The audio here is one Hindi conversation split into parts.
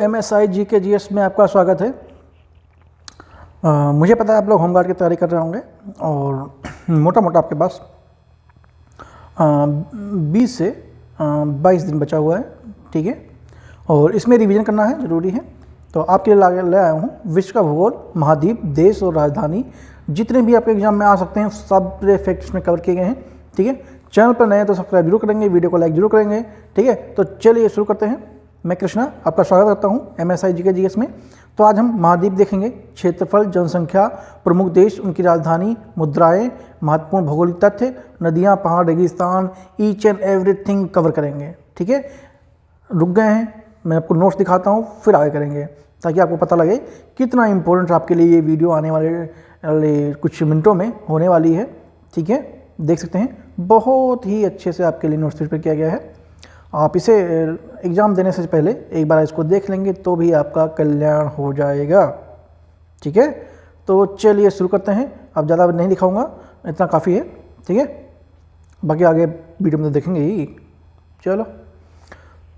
MSI GK GS में आपका स्वागत है। मुझे पता है आप लोग होमगार्ड की तैयारी कर रहे होंगे और मोटा मोटा आपके पास 20 से 22 दिन बचा हुआ है, ठीक है। और इसमें रिवीजन करना है, ज़रूरी है। तो आपके लिए ले आया हूँ विश्व का भूगोल, महाद्वीप, देश और राजधानी, जितने भी आपके एग्जाम में आ सकते हैं सब फैक्ट्स में कवर किए गए हैं, ठीक है। चैनल पर नए हैं तो सब्सक्राइब जरूर करेंगे, वीडियो को लाइक जरूर करेंगे, ठीक है। तो चलिए शुरू करते हैं। मैं कृष्णा आपका स्वागत करता हूं MSI GK GS में। तो आज हम महाद्वीप देखेंगे, क्षेत्रफल, जनसंख्या, प्रमुख देश, उनकी राजधानी, मुद्राएं, महत्वपूर्ण भौगोलिक तथ्य, नदियां, पहाड़, रेगिस्तान, ईच एंड एवरीथिंग कवर करेंगे, ठीक है। रुक गए हैं, मैं आपको नोट्स दिखाता हूँ, फिर आगे करेंगे ताकि आपको पता लगे कितना इंपॉर्टेंट आपके लिए ये वीडियो आने वाले कुछ मिनटों में होने वाली है, ठीक है। देख सकते हैं बहुत ही अच्छे से आपके लिए नोट्स प्रिपेयर किया गया है। आप इसे एग्ज़ाम देने से पहले एक बार इसको देख लेंगे तो भी आपका कल्याण हो जाएगा, ठीक है। तो चलिए शुरू करते हैं। अब ज़्यादा नहीं दिखाऊंगा, इतना काफ़ी है, ठीक है। बाकी आगे वीडियो में तो देखेंगे ही। चलो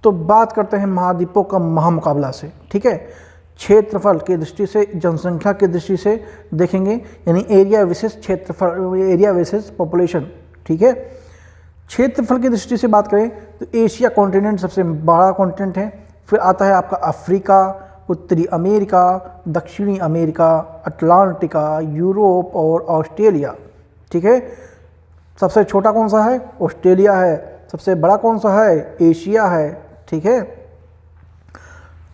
तो बात करते हैं महाद्वीपों का महामुकाबला से, ठीक है। क्षेत्रफल की दृष्टि से, जनसंख्या की दृष्टि से देखेंगे, यानी एरिया विशेष क्षेत्रफल, एरिया विशेष पॉपुलेशन, ठीक है। क्षेत्रफल की दृष्टि से बात करें तो एशिया कॉन्टिनेंट सबसे बड़ा कॉन्टिनेंट है। फिर आता है आपका अफ्रीका, उत्तरी अमेरिका, दक्षिणी अमेरिका, अटलांटिका, यूरोप और ऑस्ट्रेलिया, ठीक है। सबसे छोटा कौन सा है? ऑस्ट्रेलिया है। सबसे बड़ा कौन सा है? एशिया है, ठीक है।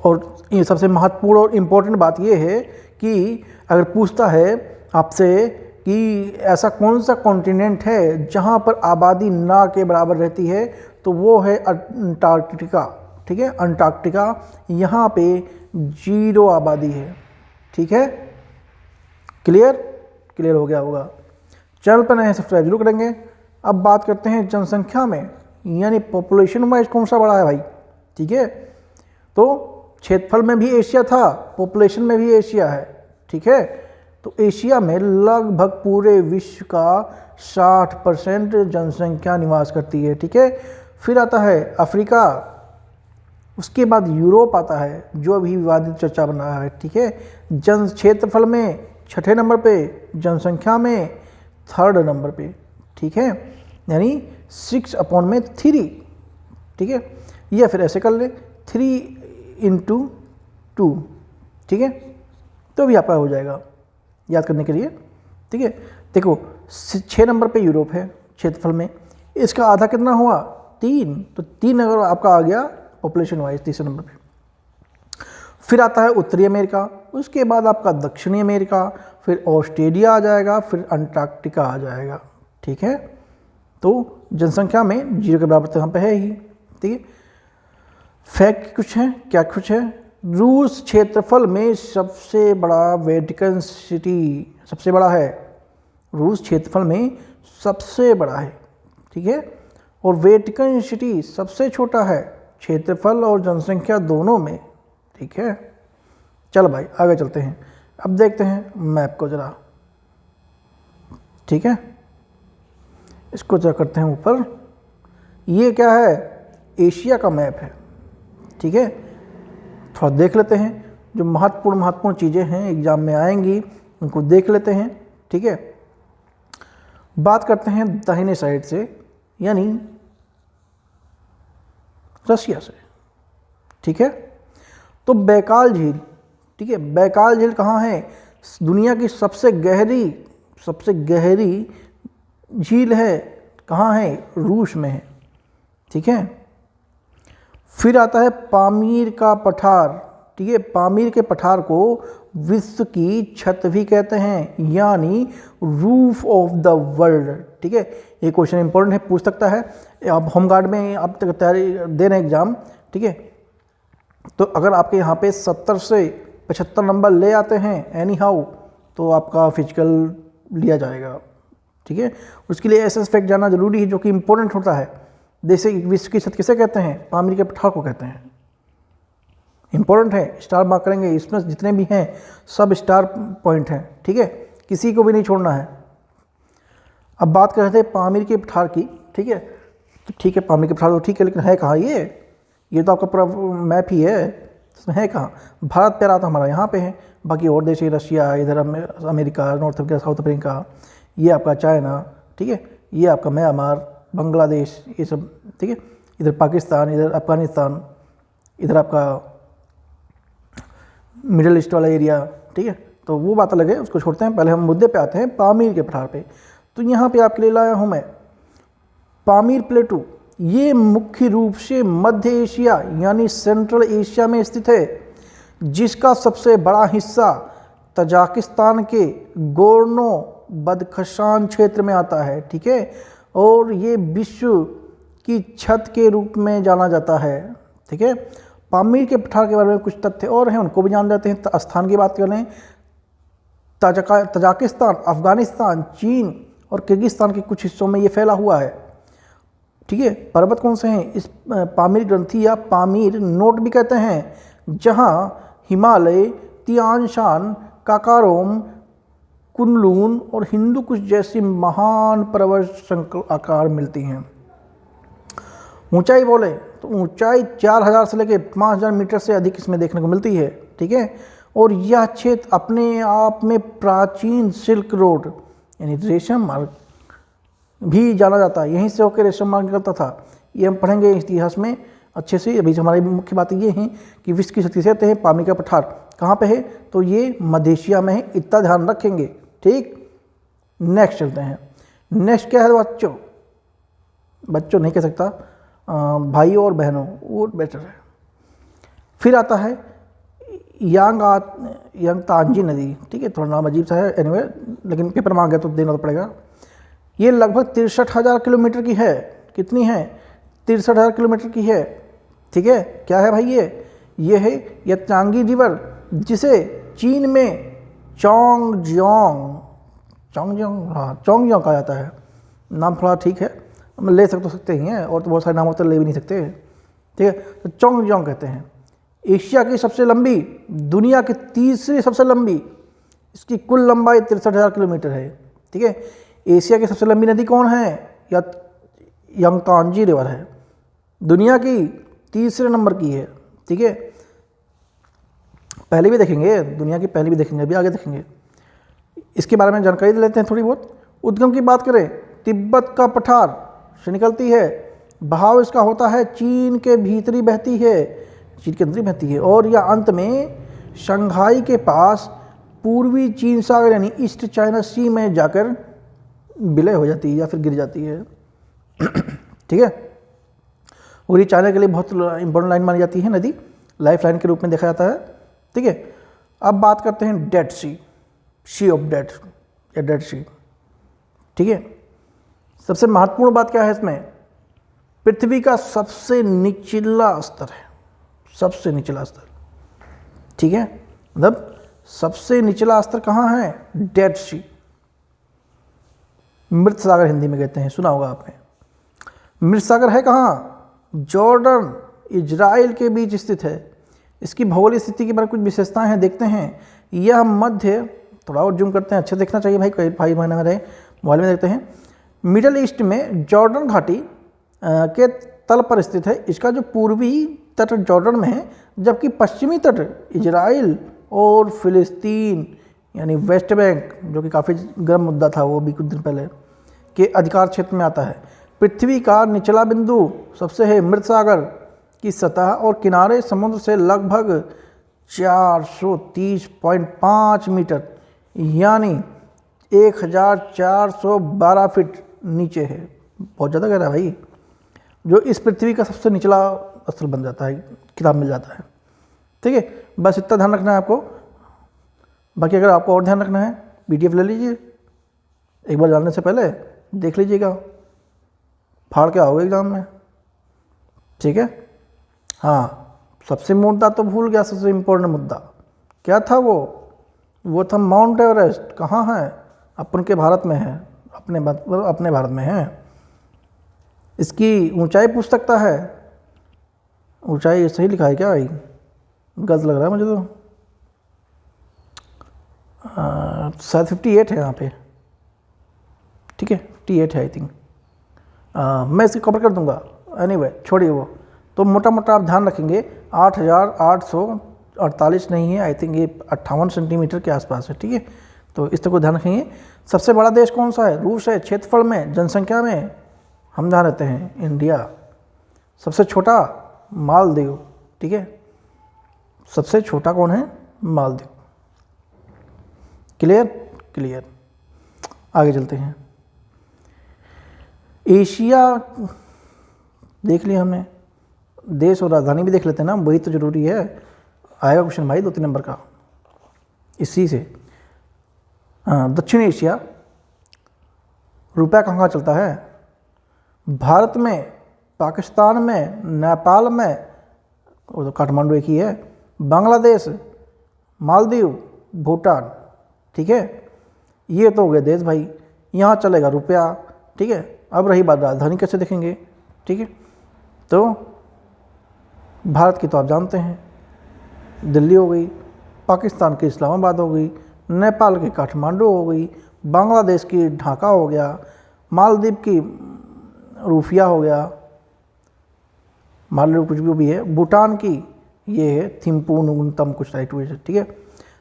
और ये सबसे महत्वपूर्ण और इम्पोर्टेंट बात ये है कि अगर पूछता है आपसे कि ऐसा कौन सा कॉन्टिनेंट है जहाँ पर आबादी ना के बराबर रहती है, तो वो है अंटार्कटिका, ठीक है। अंटार्कटिका, यहाँ पे 0 आबादी है, ठीक है। क्लियर हो गया होगा। चैनल पर नए सब्सक्राइब जरूर करेंगे। अब बात करते हैं जनसंख्या में, यानी पॉपुलेशन वाइज कौन सा बड़ा है भाई, ठीक है। तो क्षेत्रफल में भी एशिया था, पॉपुलेशन में भी एशिया है, ठीक है। तो एशिया में लगभग पूरे विश्व का 60% जनसंख्या निवास करती है, ठीक है। फिर आता है अफ्रीका, उसके बाद यूरोप आता है जो अभी विवादित चर्चा बन रहा है, ठीक है। जन क्षेत्रफल में 6ठे नंबर पे, जनसंख्या में 3rd नंबर पे, ठीक है। यानी 6/3, ठीक है। या फिर ऐसे कर ले 3/2, ठीक है। तो भी आपका हो जाएगा याद करने के लिए, ठीक है। देखो 6 नंबर पे यूरोप है क्षेत्रफल में, इसका आधा कितना हुआ? 3, तो 3 अगर आपका आ गया पॉपुलेशन वाइज 3 नंबर पे। फिर आता है उत्तरी अमेरिका, उसके बाद आपका दक्षिणी अमेरिका, फिर ऑस्ट्रेलिया आ जाएगा, फिर अंटार्कटिका आ जाएगा, ठीक है। तो जनसंख्या में 0 के बराबर तो यहाँ पे है ही, ठीक है। फैक्ट कुछ है, क्या कुछ है? रूस क्षेत्रफल में सबसे बड़ा, वेटिकन सिटी सबसे बड़ा है। रूस क्षेत्रफल में सबसे बड़ा है, ठीक है। और वेटिकन सिटी सबसे छोटा है, क्षेत्रफल और जनसंख्या दोनों में, ठीक है। चलो भाई आगे चलते हैं। अब देखते हैं मैप को ज़रा, ठीक है। इसको जरा करते हैं ऊपर। ये क्या है? एशिया का मैप है, ठीक है। थोड़ा देख लेते हैं, जो महत्वपूर्ण चीज़ें हैं एग्जाम में आएंगी उनको देख लेते हैं, ठीक है। बात करते हैं दाहिने साइड से, यानी रसिया से, ठीक है। तो बैकाल झील, ठीक है। बैकाल झील कहाँ है? दुनिया की सबसे गहरी झील है, कहाँ है? रूस में है, ठीक है। फिर आता है पामीर का पठार, ठीक है। पामीर के पठार को विश्व की छत भी कहते हैं, यानी रूफ ऑफ द वर्ल्ड, ठीक है। ये क्वेश्चन इंपॉर्टेंट है, पूछ सकता है। आप होमगार्ड में आप तक तैयारी दे रहे हैं एग्जाम, ठीक है। तो अगर आपके यहाँ पे 70 से 75 नंबर ले आते हैं एनी हाउ, तो आपका फिजिकल लिया जाएगा, ठीक है। उसके लिए एसएस फैक्ट जानना जरूरी है, जो कि इंपॉर्टेंट होता है। जैसे विश्व की छत किसे कहते हैं? पामीर के पठार को कहते हैं। इंपॉर्टेंट है, स्टार मार्क करेंगे। इसमें जितने भी हैं सब स्टार पॉइंट हैं, ठीक है। किसी को भी नहीं छोड़ना है। अब बात कर रहे थे पामीर के पठार की, ठीक है। तो ठीक है, पामीर के पठार तो ठीक है, लेकिन है कहाँ ये तो आपका पूरा मैप ही है, इसमें है कहाँ, भारत प्यारा तो हमारा यहाँ पे है, बाकी और देश है रशिया, इधर America, north Africa, south Africa, ये आपका चाइना, ठीक है, ये आपका म्यांमार, बांग्लादेश, ये सब, ठीक है, इधर पाकिस्तान, इधर अफगानिस्तान, इधर आपका मिडिल ईस्ट वाला एरिया, ठीक है। तो वो बात अलग है, उसको छोड़ते हैं, पहले हम मुद्दे पे आते हैं, पामीर के पठार पे। तो यहाँ पे आपके लिए लाया हूँ मैं पामीर प्लेटू। ये मुख्य रूप से मध्य एशिया यानी सेंट्रल एशिया में स्थित है, जिसका सबसे बड़ा हिस्सा तजाकिस्तान के गोर्नो बदख्शान क्षेत्र में आता है, ठीक है। और ये विश्व की छत के रूप में जाना जाता है, ठीक है। पामीर के पठार के बारे में कुछ तथ्य और हैं, उनको भी जान जाते हैं। स्थान की बात करें, तजाकिस्तान, अफगानिस्तान, चीन और किर्गिस्तान के कुछ हिस्सों में ये फैला हुआ है, ठीक है। पर्वत कौन से हैं, इस पामीर ग्रंथि या पामीर नोट भी कहते हैं, जहाँ हिमालय, तियान शान, काकारोम, कुनलून और हिंदू कुश जैसी महान पर्वत श्रृंखला आकार मिलती हैं। ऊंचाई बोले तो ऊंचाई 4000 से लेकर 5000 मीटर से अधिक इसमें देखने को मिलती है, ठीक है। और यह क्षेत्र अपने आप में प्राचीन सिल्क रोड यानी रेशम मार्ग भी जाना जाता है, यहीं से होकर रेशम मार्ग निकलता था। ये हम पढ़ेंगे इतिहास में अच्छे से। अभी हमारी मुख्य बात ये है कि विश्व की शक्ति से हैं पामीर का पठार कहाँ पे है, तो ये मध्य एशिया में है, इतना ध्यान रखेंगे, ठीक। नेक्स्ट चलते हैं। नेक्स्ट क्या है बच्चों, बच्चों नहीं कह सकता, भाइयों और बहनों, वो बेटर है। फिर आता है यांगतांजी नदी, ठीक है, थोड़ा नाम अजीब सा है, एनीवे, लेकिन पेपर मांग गया तो देना तो पड़ेगा। ये लगभग 63,000 किलोमीटर की है। कितनी है, 63,000 किलोमीटर की है, ठीक है। क्या है भाई, ये है यांगतांगी रिवर, जिसे चीन में चोंगजियांग कहा जाता है। नाम थोड़ा ठीक है, हम ले सकते ही हैं, और तो बहुत सारे नाम होते ले भी नहीं सकते, ठीक है। तो चोंगजियांग कहते हैं। एशिया की सबसे लंबी, दुनिया की तीसरी सबसे लंबी, इसकी कुल लंबाई 63,000 किलोमीटर है, ठीक है। एशिया की सबसे लंबी नदी कौन है, या यांगतांजी रिवर है, दुनिया की तीसरे नंबर की है, ठीक है। पहले भी देखेंगे, दुनिया की पहले भी देखेंगे, अभी आगे देखेंगे। इसके बारे में जानकारी ले लेते हैं थोड़ी बहुत। उद्गम की बात करें, तिब्बत का पठार से निकलती है, बहाव इसका होता है चीन के भीतरी बहती है, चीन के अंदर बहती है, और यह अंत में शंघाई के पास पूर्वी चीन सागर यानी ईस्ट चाइना सी में जाकर विलय हो जाती है या फिर गिर जाती है, ठीक है। और ये चाइना के लिए बहुत इंपॉर्टेंट लाइन मानी जाती है, नदी लाइफ लाइन के रूप में देखा जाता है, ठीक है। अब बात करते हैं डेड सी ऑफ डेड या डेड सी, ठीक है। सबसे महत्वपूर्ण बात क्या है इसमें, पृथ्वी का सबसे निचला स्तर है, सबसे निचला स्तर, ठीक है। मतलब सबसे निचला स्तर कहाँ है, डेड सी, मृत सागर हिंदी में कहते हैं, सुना होगा आपने। मृत सागर है कहाँ, जॉर्डन इजराइल के बीच स्थित है। इसकी भौगोलिक स्थिति के बारे में कुछ विशेषताएं हैं, देखते हैं। यह मध्य, थोड़ा और जूम करते हैं, अच्छे देखना चाहिए भाई, कई भाई बहन मेरे मोबाइल में देखते हैं। मिडल ईस्ट में जॉर्डन घाटी के तल पर स्थित है। इसका जो पूर्वी तट जॉर्डन में है, जबकि पश्चिमी तट इजराइल और फिलिस्तीन यानी वेस्ट बैंक, जो कि काफ़ी गर्म मुद्दा था वो भी कुछ दिन पहले, के अधिकार क्षेत्र में आता है। पृथ्वी का निचला बिंदु सबसे है मृत सागर की सतह, और किनारे समुद्र से लगभग 430.5 मीटर यानी 1412 फीट नीचे है। बहुत ज़्यादा गहरा है भाई, जो इस पृथ्वी का सबसे निचला स्थल बन जाता है, किताब मिल जाता है, ठीक है। बस इतना ध्यान रखना है आपको। बाकी अगर आपको और ध्यान रखना है, PDF ले लीजिए, एक बार जानने से पहले देख लीजिएगा, फाड़ के आओगे एग्जाम में, ठीक है। हाँ, सबसे मुद्दा तो भूल गया, सबसे इम्पोर्टेंट मुद्दा क्या था, वो था माउंट एवरेस्ट। कहाँ है, अपन के भारत में है, अपने भारत में है। इसकी ऊंचाई पूछ सकता है, ऊंचाई सही लिखा है क्या भाई, गलत लग रहा है मुझे तो, शायद 58 है यहाँ पे, ठीक है, 58 है आई थिंक। मैं इसे कवर कर दूंगा, एनीवे छोड़िए वो। तो मोटा मोटा आप ध्यान रखेंगे, 8,848 नहीं है, आई थिंक ये 58 सेंटीमीटर के आसपास है, ठीक है। तो इस तरह को ध्यान रखेंगे। सबसे बड़ा देश कौन सा है? रूस है। क्षेत्रफल में, जनसंख्या में हम जहाँ रहते हैं इंडिया। सबसे छोटा मालदीव, ठीक है। सबसे छोटा कौन है? मालदीव। क्लियर? क्लियर। आगे चलते हैं। एशिया देख लिया हमने, देश और राजधानी भी देख लेते हैं ना, वही तो ज़रूरी है। आएगा क्वेश्चन भाई 2-3 नंबर का इसी से। दक्षिण एशिया, रुपया कहाँ कहाँ चलता है? भारत में, पाकिस्तान में, नेपाल में, वो तो काठमांडू एक ही है, बांग्लादेश, मालदीव, भूटान, ठीक है। ये तो हो गए देश भाई, यहाँ चलेगा रुपया, ठीक है। अब रही बात राजधानी कैसे देखेंगे, ठीक है। तो भारत की तो आप जानते हैं दिल्ली हो गई, पाकिस्तान की इस्लामाबाद हो गई, नेपाल की काठमांडू हो गई, बांग्लादेश की ढाका हो गया, मालदीव की रूफिया हो गया, मालदीव कुछ भी है, भूटान की ये है थिम्पू नुगुंतम कुछ राइट हुए, ठीक है।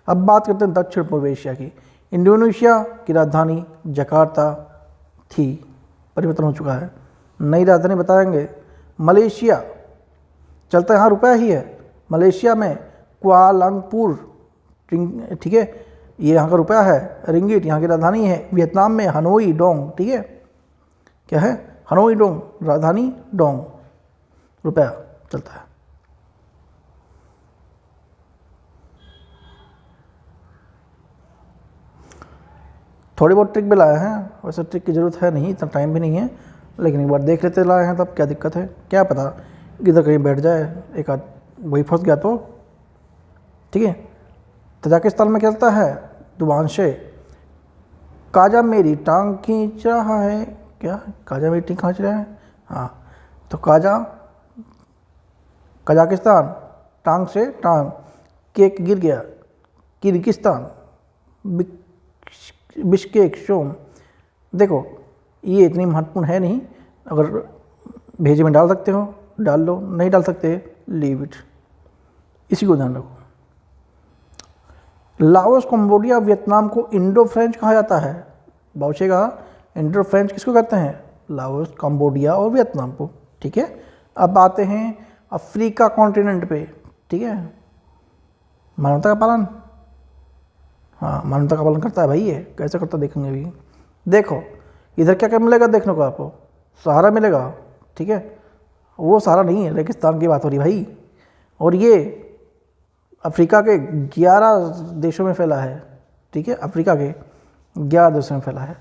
अब बात करते हैं दक्षिण पूर्व एशिया की। इंडोनेशिया की राजधानी जकार्ता थी, परिवर्तन हो चुका है, नई राजधानी बताएंगे। मलेशिया चलता यहाँ रुपया ही है, मलेशिया में कुआलालंपुर, ठीक है, ये यहाँ का रुपया है। रिंगिट यहाँ की राजधानी है। वियतनाम में हनोई डोंग, ठीक है, क्या है? हनोई डोंग, राजधानी डोंग, रुपया चलता है। थोड़ी बहुत ट्रिक भी लाए हैं, वैसे ट्रिक की ज़रूरत है नहीं, इतना टाइम भी नहीं है, लेकिन एक बार देख लेते लाए हैं, तब क्या दिक्कत है, क्या पता इधर कहीं बैठ जाए एक आध, वही फंस गया तो, ठीक है। तजाकिस्तान में चलता है दुबानशे, काजा मेरी टांग खींच रहा है, क्या काजा मेरी टांग खींच रहा है? हाँ, तो कजाकिस्तान, टांग से टांग, केक गिर गया, किर्गिस्तान, बिश्केक शोम। देखो ये इतनी महत्वपूर्ण है नहीं, अगर भेजे में डाल सकते हो डाल लो, नहीं डाल सकते लीव इट, इसी को ध्यान रखो। लाओस, कंबोडिया, वियतनाम को इंडो फ्रेंच कहा जाता है। बाउचे कहा इंडो फ्रेंच किसको कहते हैं? लाओस, कंबोडिया और वियतनाम को, ठीक है। अब आते हैं अफ्रीका कॉन्टिनेंट पे, ठीक है। मानवता का पालन, हाँ मानवता का पालन करता है भाई, ये कैसे करता देखेंगे अभी। देखो इधर क्या क्या मिलेगा देखने को आपको, सहारा मिलेगा, ठीक है। वो सहारा नहीं है, रेगिस्तान की बात हो रही भाई। और ये अफ्रीका के 11 देशों में फैला है, ठीक है, अफ्रीका के 11 देशों में फैला है।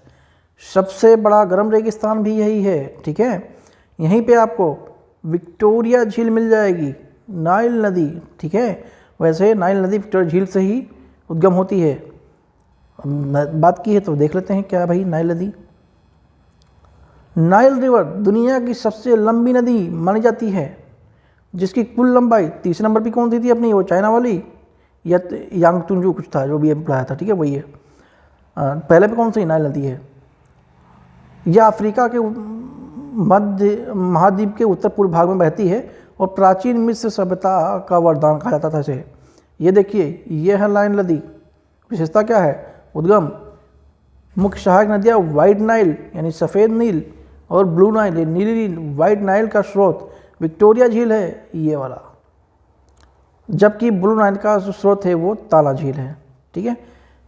सबसे बड़ा गर्म रेगिस्तान भी यही है, ठीक है। यहीं पे आपको विक्टोरिया झील मिल जाएगी, नाइल नदी, ठीक है। वैसे नाइल नदी विक्टोरिया झील से ही उद्गम होती है। बात की है तो देख लेते हैं क्या है भाई नाइल नदी। नाइल रिवर दुनिया की सबसे लंबी नदी मानी जाती है, जिसकी कुल लंबाई, तीसरे नंबर पे कौन सी थी अपनी, वो चाइना वाली या यांगतुंजू कुछ था जो भी पढ़ाया था, ठीक है, वही है। पहले पे कौन सी नाइल नदी है? यह अफ्रीका के मध्य महाद्वीप के उत्तर पूर्व भाग में बहती है और प्राचीन मिस्र सभ्यता का वरदान कहा जाता था इसे। ये देखिए, ये है नाइल नदी। विशेषता क्या है? उद्गम, मुख्य सहायक नदियाँ वाइट नाइल यानी सफ़ेद नील और ब्लू नाइल, नीली नील। वाइट नाइल का स्रोत विक्टोरिया झील है, ये वाला, जबकि ब्लू नाइल का जो स्रोत है वो ताला झील है, ठीक है।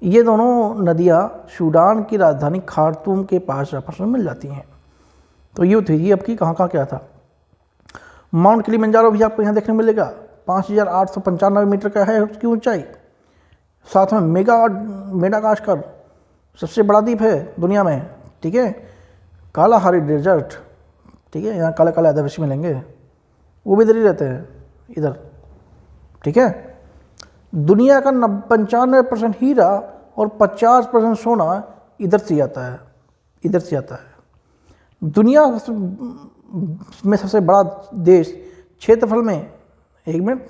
ये दोनों नदियाँ सूडान की राजधानी खार्तूम के पास आपस में मिल जाती हैं। तो ये थी ये, अब की कहाँ कहाँ क्या था। माउंट किलिमंजारो भी आपको यहाँ देखने मिलेगा, 5,895 मीटर का है उसकी ऊंचाई। साथ में मेडागास्कर सबसे बड़ा द्वीप है दुनिया में, ठीक है। कालाहारी डेजर्ट, ठीक है, यहाँ काले काले आदिवासी मिलेंगे, वो भी इधर ही रहते हैं इधर, ठीक है। दुनिया का 95% हीरा और 50% सोना इधर से आता है, इधर से आता है। दुनिया में सबसे बड़ा देश क्षेत्रफल में, एक मिनट,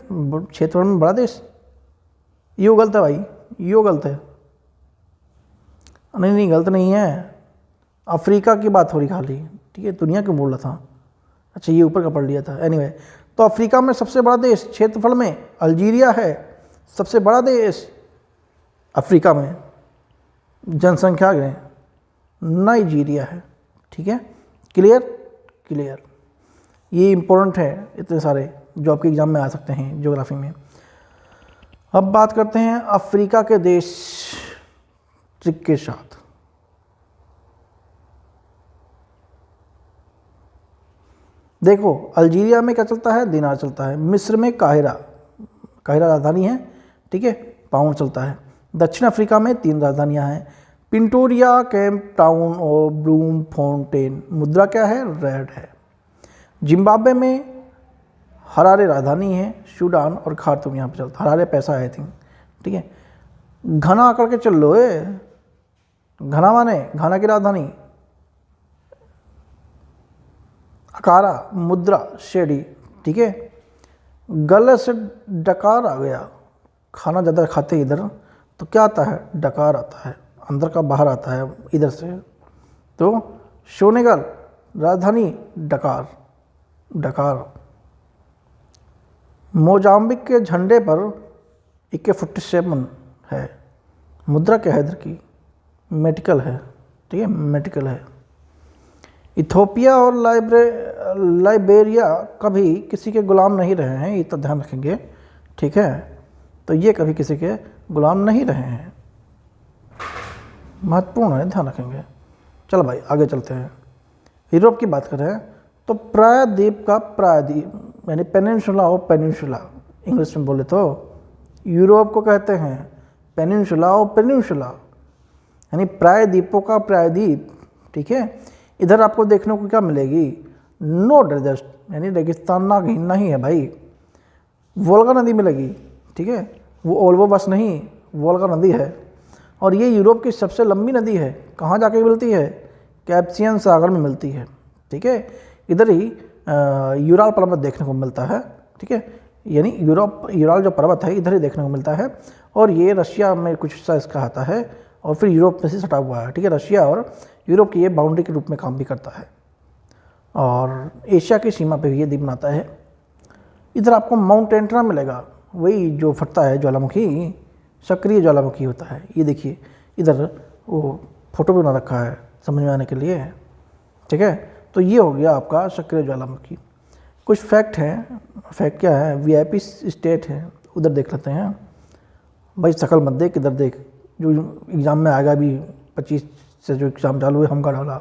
क्षेत्रफल में बड़ा देश, ये गलत है भाई, ये गलत है, नहीं गलत नहीं है, अफ्रीका की बात हो रही खाली, ठीक है। दुनिया क्यों बोल रहा था, अच्छा ये ऊपर का पढ़ लिया था। एनीवे, तो अफ्रीका में सबसे बड़ा देश क्षेत्रफल में अल्जीरिया है, सबसे बड़ा देश अफ्रीका में जनसंख्या में नाइजीरिया है। ठीक है, क्लियर क्लियर। ये इंपॉर्टेंट है, इतने सारे जो आपके एग्जाम में आ सकते हैं ज्योग्राफी में। अब बात करते हैं अफ्रीका के देश ट्रिक के साथ। देखो अल्जीरिया में क्या चलता है, दिनार चलता है। मिस्र में काहिरा, काहिरा राजधानी है, ठीक है, पाउंड चलता है। दक्षिण अफ्रीका में 3 राजधानियां हैं, पिंटोरिया, केप टाउन और ब्लूम फाउंटेन। मुद्रा क्या है, रेड है। जिम्बाब्वे में हरारे राजधानी है, सूडान और खार्तूम यहाँ पे चलता है। हरारे पैसा है आई थिंक, ठीक है। घना आकर के चल लो, घना माने घाना की राजधानी अकारा, मुद्रा शेडी, ठीक है। गले से डकार आ गया, खाना ज़्यादा खाते हैं इधर तो क्या आता है, डकार आता है, अंदर का बाहर आता है इधर से। तो सेनेगल राजधानी डकार, डकार। मोजाम्बिक के झंडे पर AK-47 है। मुद्रा क्या है इधर की, मेटिकल है, ठीक है, मेटिकल है। इथोपिया और लाइबेरिया कभी किसी के गुलाम नहीं रहे हैं, ये तो ध्यान रखेंगे, ठीक है। तो ये कभी किसी के गुलाम नहीं रहे हैं, महत्वपूर्ण है, ध्यान रखेंगे। चलो भाई आगे चलते हैं। यूरोप की बात करें तो प्रायद्वीप का प्रायद्वीप यानी पेनिनसुला और पेनिनसुला, इंग्लिश में बोले तो यूरोप को कहते हैं पेनिनसुला और पेनिनसुला, यानी प्रायद्वीपों का प्रायद्वीप, ठीक है। इधर आपको देखने को क्या मिलेगी, नो डेजर्ट यानी रेगिस्तान ना नहीं है भाई। वोल्गा नदी मिलेगी, ठीक है, वो ओल्वो बस नहीं, वोल्गा नदी है। और ये यूरोप की सबसे लंबी नदी है। कहाँ जाके मिलती है, कैस्पियन सागर में मिलती है, ठीक है। इधर ही यूराल पर्वत देखने को मिलता है, ठीक है, यानी यूराल जो पर्वत है इधर ही देखने को मिलता है। और ये रशिया में कुछ हिस्सा इसका आता है और फिर यूरोप में से सटा हुआ है, ठीक है। रशिया और यूरोप की ये बाउंड्री के रूप में काम भी करता है और एशिया की सीमा पे भी ये द्वीप बनाता है। इधर आपको माउंट एंटना मिलेगा, वही जो फटता है ज्वालामुखी, सक्रिय ज्वालामुखी होता है। ये देखिए इधर वो फोटो भी बना रखा है समझ में आने के लिए, ठीक है। तो ये हो गया आपका सक्रिय ज्वालामुखी। कुछ फैक्ट हैं, फैक्ट क्या है, VIP स्टेट है, उधर देख लेते हैं भाई। शकल मत देख, इधर देख, जो एग्ज़ाम में आएगा अभी 25 से जो एग्ज़ाम चालू है हमका डाला।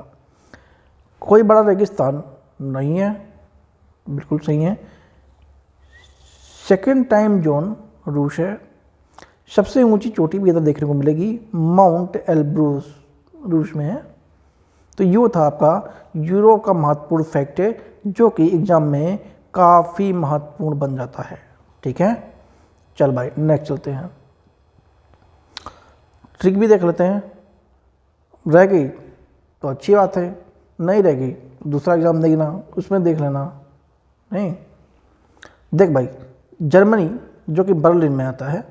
कोई बड़ा रेगिस्तान नहीं है, बिल्कुल सही है। सेकेंड टाइम जोन रूस है। सबसे ऊंची चोटी भी इधर देखने को मिलेगी, माउंट एल्ब्रूस रूस में है। तो ये था आपका यूरोप का महत्वपूर्ण फैक्ट है जो कि एग्ज़ाम में काफ़ी महत्वपूर्ण बन जाता है, ठीक है। चल भाई नेक्स्ट चलते हैं। ट्रिक भी देख लेते हैं। रह गई तो अच्छी बात है, नहीं रह गई तो दूसरा एग्ज़ाम देखना, उसमें देख लेना। नहीं देख भाई, जर्मनी जो कि बर्लिन में आता है,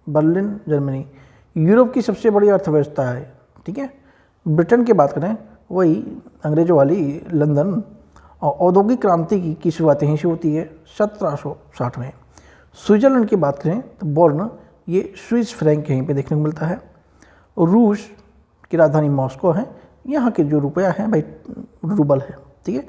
बर्लिन जर्मनी यूरोप की सबसे बड़ी अर्थव्यवस्था है, ठीक है। ब्रिटेन की बात करें वही अंग्रेज़ों वाली लंदन। और औद्योगिक क्रांति की शुरुआत यहीं से होती है 1760 में। स्विट्ज़रलैंड की बात करें तो बॉर्न, ये स्विस फ्रैंक यहीं पे देखने को मिलता है। रूस की राजधानी मॉस्को है। यहाँ के जो रुपया है भाई रूबल है, ठीक है।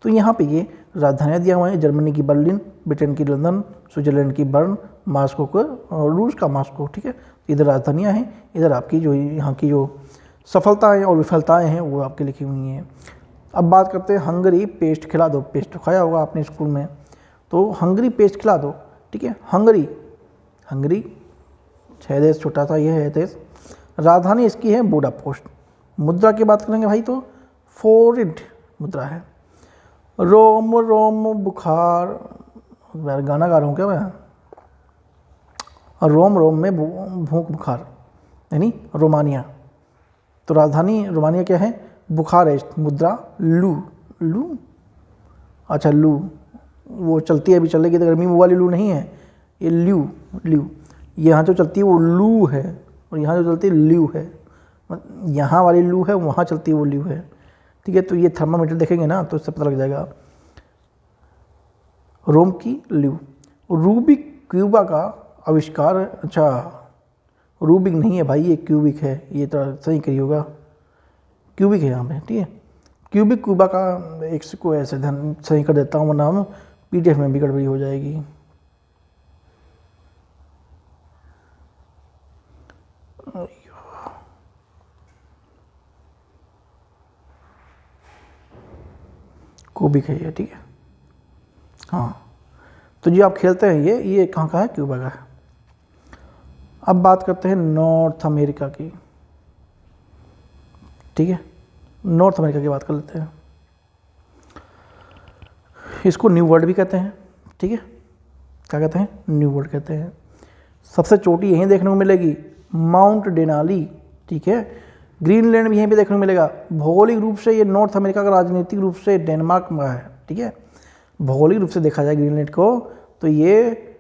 तो यहाँ पे ये राजधानियाँ दिया हुआ है, जर्मनी की बर्लिन, ब्रिटेन की लंदन, स्विट्ज़रलैंड की बर्न, मॉस्को को और रूस का मॉस्को, ठीक है। इधर राजधानियाँ हैं, इधर आपकी जो यहाँ की जो सफलताएं और विफलताएं हैं वो आपके लिखी हुई हैं। अब बात करते हैं हंगरी पेस्ट खिला दो। पेस्ट तो खाया होगा आपने स्कूल में, तो हंगरी पेस्ट खिला दो, ठीक है। हंगरी 6 देश, छोटा सा ये है देश। राजधानी इसकी है बुडापेस्ट। मुद्रा की बात करेंगे भाई तो फोरिड मुद्रा है। रोम रोम बुखार, गाना गा रहा हूँ क्या मैं। और रोम रोम में भूख बुखार यानी रोमानिया। तो राजधानी रोमानिया क्या है, बुखारेस्ट। मुद्रा लू, अच्छा लू, वो चलती है अभी चलेगी तो गर्मी में वाली लू नहीं है, ये ल्यू। यहाँ जो चलती है वो लू है और यहाँ जो चलती है ल्यू है। यहाँ वाली लू है, वहाँ चलती है वो ल्यू है, ठीक है। तो ये थर्मामीटर देखेंगे ना तो इससे पता लग जाएगा। रोम की ल्यू। रूबिक क्यूबा का आविष्कार, अच्छा रूबिक नहीं है भाई, ये क्यूबिक है, ये तो सही करिए होगा, क्यूबिक है यहाँ पे, ठीक है। क्यूबिक क्यूबा का एक को ऐसे ध्यान सही कर देता हूँ, वरना हम PDF में भी गड़बड़ी हो जाएगी। क्यूबिक है ये, ठीक है। हाँ तो जी आप खेलते हैं, ये कहाँ का है, क्यूबा का है। अब बात करते हैं नॉर्थ अमेरिका की, ठीक है। नॉर्थ अमेरिका की बात कर लेते हैं। इसको न्यू वर्ल्ड भी कहते हैं, ठीक है। क्या कहते हैं, न्यू वर्ल्ड कहते हैं। सबसे चोटी यहीं देखने को मिलेगी, माउंट डेनाली, ठीक है। ग्रीनलैंड भी यहीं पे देखने को मिलेगा। भौगोलिक रूप से ये नॉर्थ अमेरिका का, राजनीतिक रूप से डेनमार्क में है, ठीक है। भौगोलिक रूप से देखा जाए ग्रीनलैंड को तो ये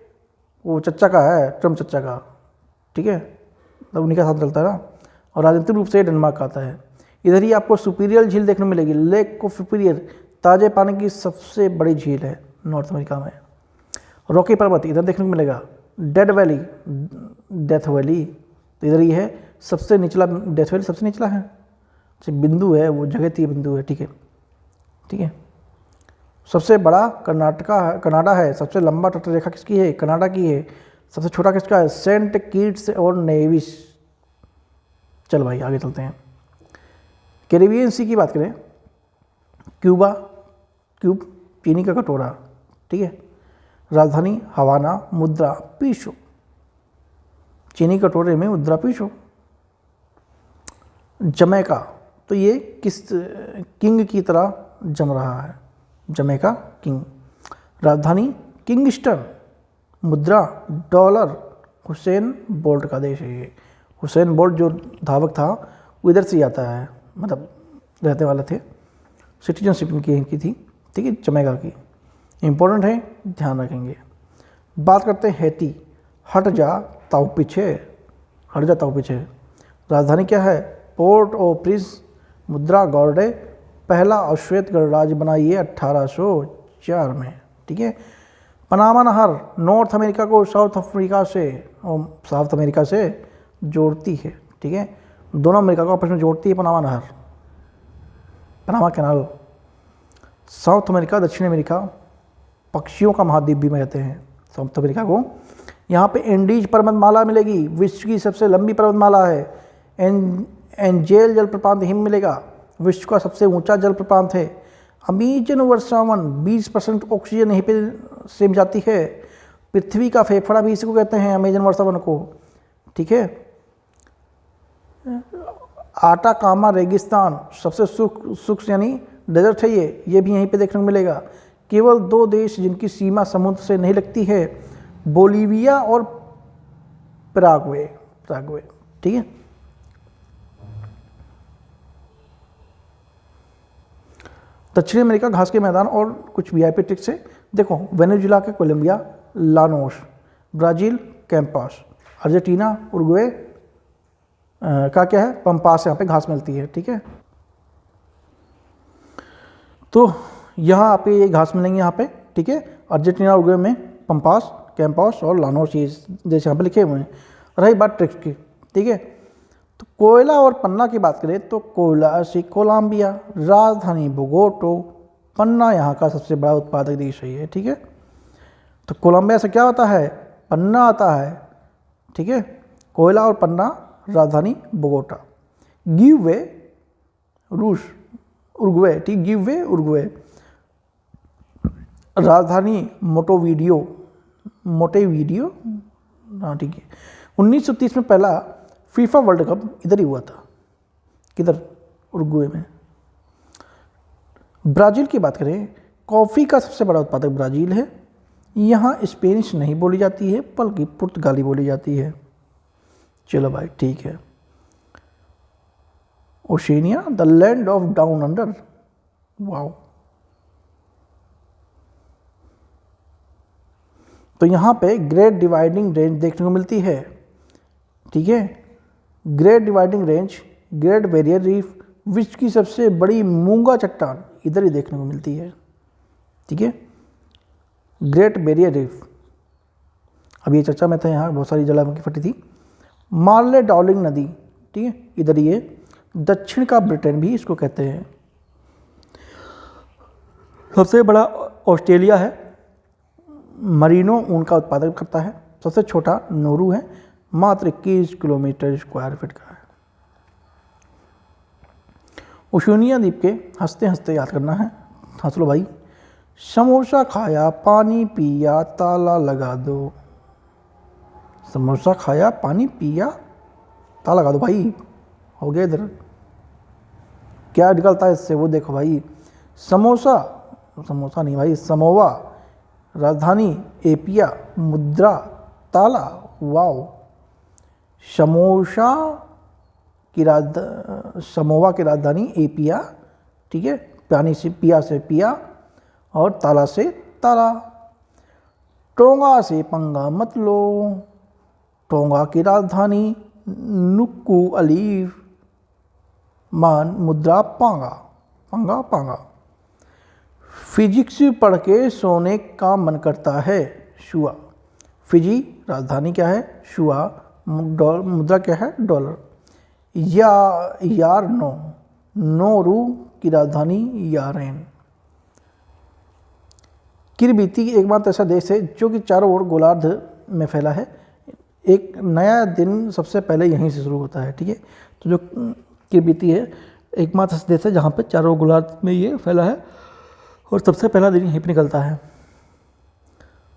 वो चच्चा का है, ट्रम्प चच्चा का, ठीक है, तो उन्हीं का साथ चलता है ना। और राजनीतिक रूप से डेनमार्क आता है। इधर ही आपको सुपीरियर झील देखने को मिलेगी, लेक ऑफ सुपीरियर, ताजे पानी की सबसे बड़ी झील है नॉर्थ अमेरिका में। रॉकी पर्वत इधर देखने को मिलेगा। डेड वैली, डेथ वैली तो इधर ही है। सबसे निचला, डेथ वैली सबसे निचला है, बिंदु है वो, जगतीय बिंदु है, ठीक है, ठीक है। सबसे बड़ा कनाडा है। सबसे लंबा तट रेखा किसकी है, कनाडा की है। सबसे छोटा किसका है, सेंट किट्स और नेविस। चल भाई आगे चलते हैं। कैरिबियन सी की बात करें, क्यूबा, क्यूब चीनी का कटोरा, ठीक है। राजधानी हवाना, मुद्रा पीसो, चीनी कटोरे में मुद्रा पीसो। जमैका, तो ये किस किंग की तरह जम रहा है, जमैका किंग। राजधानी किंगस्टन, मुद्रा डॉलर। हुसैन बोल्ट का देश है ये। हुसैन बोल्ट जो धावक था वो इधर से आता है, मतलब रहते वाले थे, सिटीजनशिप इनकी थी, ठीक है, जमैका की। इम्पोर्टेंट है, ध्यान रखेंगे। बात करते हैं हैती, हट जा ताऊ पीछे, हट जा ताऊ पीछे। राजधानी क्या है, पोर्ट ओ प्रिंस, मुद्रा गॉर्डे। पहला अश्वेत गणराज्य बना ये 1804 में, ठीक है। पनामा नहर नॉर्थ अमेरिका को साउथ अमेरिका से जोड़ती है, ठीक है। दोनों अमेरिका को आपस में जोड़ती है पनामा नहर, पनामा कैनाल। साउथ अमेरिका, दक्षिण अमेरिका पक्षियों का महाद्वीप भी कहते हैं साउथ अमेरिका को। यहाँ पे एंडीज पर्वतमाला मिलेगी, विश्व की सबसे लंबी पर्वतमाला है। एंजेल जलप्रपात हिम मिलेगा, विश्व का सबसे ऊंचा जलप्रपात है। अमेजन वर्षावन, 20% ऑक्सीजन यहीं पे से जाती है। पृथ्वी का फेफड़ा भी इसी को कहते हैं, अमेजन वर्षावन को, ठीक है। आटाकामा रेगिस्तान, सबसे शुष्क यानी डेजर्ट है ये भी यहीं पे देखने को मिलेगा। केवल 2 देश जिनकी सीमा समुद्र से नहीं लगती है, बोलीविया और पैराग्वे, ठीक है। दक्षिण अमेरिका घास के मैदान और कुछ VIP ट्रिक्स है। देखो, वेनेजुला के Colombia, Llanos. Brazil Campos. Argentina Uruguay का क्या है, पंपास, यहाँ पे घास मिलती है, ठीक है। तो यहाँ आप ये घास मिलेंगे यहाँ पे, ठीक है। अर्जेंटीना उरुग्वे में पंपास, कैंपास और लानोस, ये जैसे यहाँ पे लिखे हुए हैं। रही बात ट्रिक्स की, ठीक है। तो कोयला और पन्ना की बात करें तो कोयला से कोलंबिया, राजधानी बोगोटो, पन्ना यहाँ का सबसे बड़ा उत्पादक देश है ये, ठीक है। तो कोलंबिया से क्या होता है, पन्ना आता है, ठीक है। कोयला और पन्ना, राजधानी बोगोटा। गिव वे रूस, उरुग्वे, ठीक, गिव वे उरुग्वे। राजधानी मोंटेवीडियो, हाँ ठीक है। 1930 में पहला फीफा वर्ल्ड कप इधर ही हुआ था, किधर, उरुग्वे में। ब्राज़ील की बात करें, कॉफ़ी का सबसे बड़ा उत्पादक ब्राज़ील है। यहाँ स्पेनिश नहीं बोली जाती है, बल्कि पुर्तगाली बोली जाती है। चलो भाई ठीक है। Oceania, the land of down under, wow. तो यहाँ पे ग्रेट डिवाइडिंग रेंज देखने को मिलती है, ठीक है। Great dividing range, great barrier reef, विश्व की सबसे बड़ी मूंगा चट्टान इधर ही देखने को मिलती है, ठीक है। ग्रेट बैरियर रीफ, अभी ये चर्चा में था, यहाँ बहुत सारी ज्वालामुखी फटी थी। मार्ले डार्लिंग नदी, ठीक है, इधर ये दक्षिण का ब्रिटेन भी इसको कहते हैं। सबसे बड़ा ऑस्ट्रेलिया है, मरीनो ऊन का उत्पादन करता है। सबसे छोटा नोरू है, मात्र 21 किलोमीटर स्क्वायर फीट का है। ओशिनिया द्वीप के हंसते हंसते याद करना है, हंस लो भाई। समोसा खाया पानी पिया ताला लगा दो, समोसा खाया पानी पिया ताला लगा दो भाई, हो गया इधर। क्या निकलता है इससे वो देखो भाई, समोसा, समोसा नहीं भाई, समोवा, राजधानी एपिया, मुद्रा ताला, वाओ। समोसा की समोवा की राजधानी एपिया, ठीक है, पानी से पिया से पिया और ताला से ताला। टोंगा से पंगा मत लो, टोंगा की राजधानी नुक्कू अलीफ, मान मुद्रा पांगा, पंगा पांगा। फिजिक्स पढ़ के सोने का मन करता है, शुआ। फिजी राजधानी क्या है, शुआ, मुद्रा क्या है, डॉलर। यार नोरू की राजधानी यारेन। किरबिती एकमात्र ऐसा देश है जो कि चारों ओर गोलार्ध में फैला है। एक नया दिन सबसे पहले यहीं से शुरू होता है, ठीक है। तो जो किरबिती है एकमात्र ऐसा देश है जहाँ पे चारों गोलार्ध में ये फैला है और सबसे पहला दिन यहीं पर निकलता है।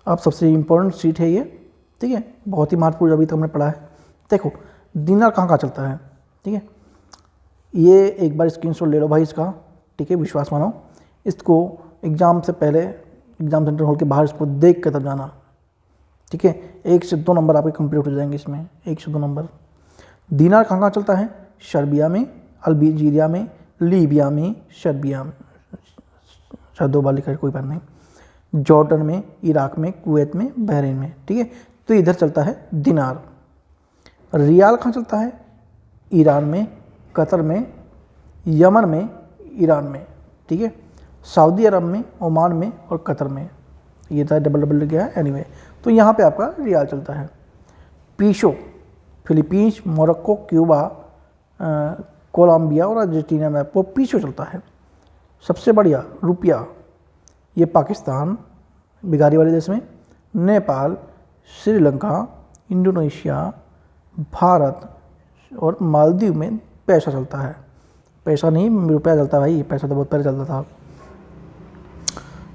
अब सबसे इम्पोर्टेंट सीट है ये, ठीक है, बहुत ही महत्वपूर्ण अभी तक हमने पढ़ा है। देखो दिनार कहाँ कहाँ चलता है, ठीक है, ये एक बार स्क्रीनशॉट ले लो भाई इसका, ठीक है, विश्वास मानो। इसको एग्ज़ाम से पहले एग्ज़ाम सेंटर हॉल के बाहर इसको देख कर तब जाना, ठीक है। 1 से 2 नंबर आपके कंप्लीट हो जाएंगे इसमें, 1 से 2 नंबर। दिनार कहाँ कहाँ चलता है, सर्बिया में, अल्जीरिया में, लीबिया में, सर्बिया में, शायद 2 बार लिखा है, कोई बात नहीं, जॉर्डन में, इराक में, कुवैत में, बहरीन में, ठीक है। तो इधर चलता है दिनार। रियाल कहाँ चलता है, ईरान में, कतर में, यमन में, ईरान में, ठीक है, सऊदी अरब में, ओमान में और कतर में। ये था डबल लिख गया है, एनीवे। तो यहाँ पे आपका रियाल चलता है। पीसो फिलीपींस, मोरक्को, क्यूबा, कोलंबिया और अर्जेंटीना में आपको पीसो चलता है। सबसे बढ़िया रुपया, ये पाकिस्तान बिगारी वाले देश में, नेपाल, श्रीलंका, इंडोनेशिया, भारत और मालदीव में पैसा चलता है। पैसा नहीं रुपया चलता है भाई, पैसा तो बहुत पहले चलता था।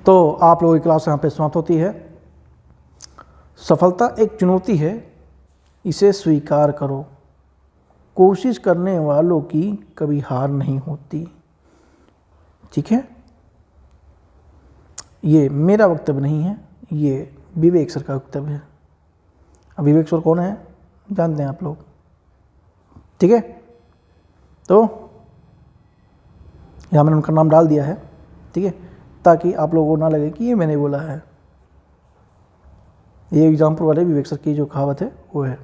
तो आप लोगों की क्लास यहाँ पे समाप्त होती है। सफलता एक चुनौती है, इसे स्वीकार करो। कोशिश करने वालों की कभी हार नहीं होती, ठीक है। ये मेरा वक्तव्य नहीं है, ये विवेक सर का वक्तव्य है। अब विवेक सर कौन है जानते हैं आप लोग, ठीक है। तो यहाँ मैंने उनका नाम डाल दिया है, ठीक है, ताकि आप लोगों को ना लगे कि ये मैंने बोला है। ये एग्जाम्पल वाले विवेक सर की जो कहावत है वो है,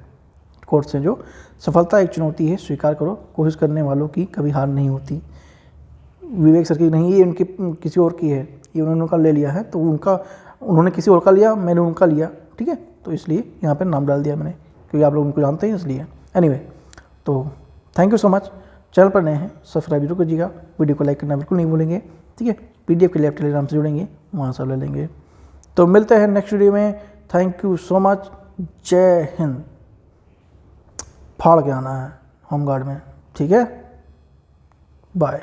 कोर्ट से, जो सफलता एक चुनौती है, स्वीकार करो, कोशिश करने वालों की कभी हार नहीं होती। विवेक सर की नहीं, ये उनकी किसी और की है, ये उन्होंने उनका ले लिया है, तो उन्होंने किसी और का लिया, मैंने उनका लिया, ठीक है। तो इसलिए यहाँ पे नाम डाल दिया मैंने, क्योंकि आप लोग उनको जानते हैं इसलिए। एनीवे, तो thank you so much. Channel पर नए हैं सब्सक्राइब जरूर कीजिएगा, वीडियो को लाइक करना बिल्कुल नहीं भूलेंगे, ठीक है। PDF के लिए आप टेलीग्राम से जुड़ेंगे, वहाँ से ले लेंगे। तो मिलते हैं नेक्स्ट वीडियो में। Thank you so much. जय हिंद। फाड़ के आना है होमगार्ड में, ठीक है। बाय।